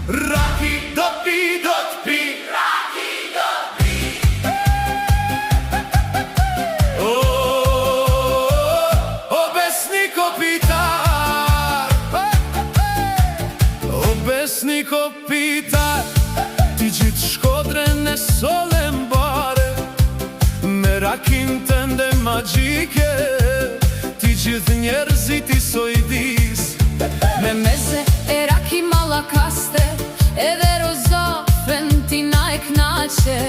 Raki dot pi. Обеснiko pita, ti gjith shkodrën e solem bare, me rakin tënde magjike, ti gjithë njerëzit i sojdis. Me meze e raki malakaste, edhe rozafen ti na e knaqe,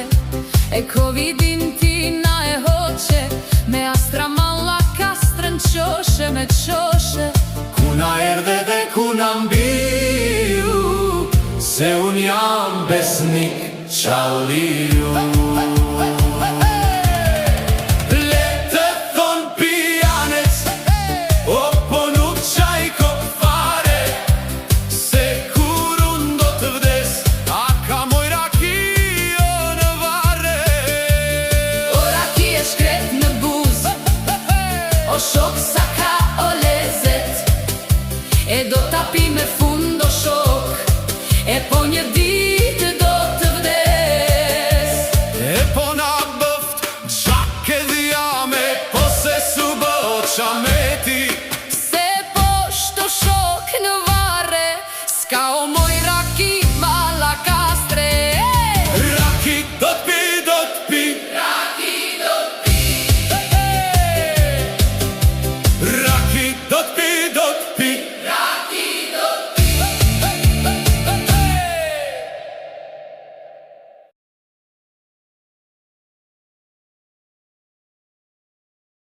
e covidin ti na e hoqe, me astra malakastrën qoshe me qoshe. Kuna erdhe dhe kuna mbiu, se unë jam besnik qalliu. Le të thon pijanec, o po nuk qaj kop fare, se kur unë do të vdes, a ka moj rakio në vare. O raki e shkret në buz, o shok sa ka o lezet, e do t'api me fund o shok, e po një ditë do të vdes. E po na bëft gjak e dhjame, po se su bë qameti.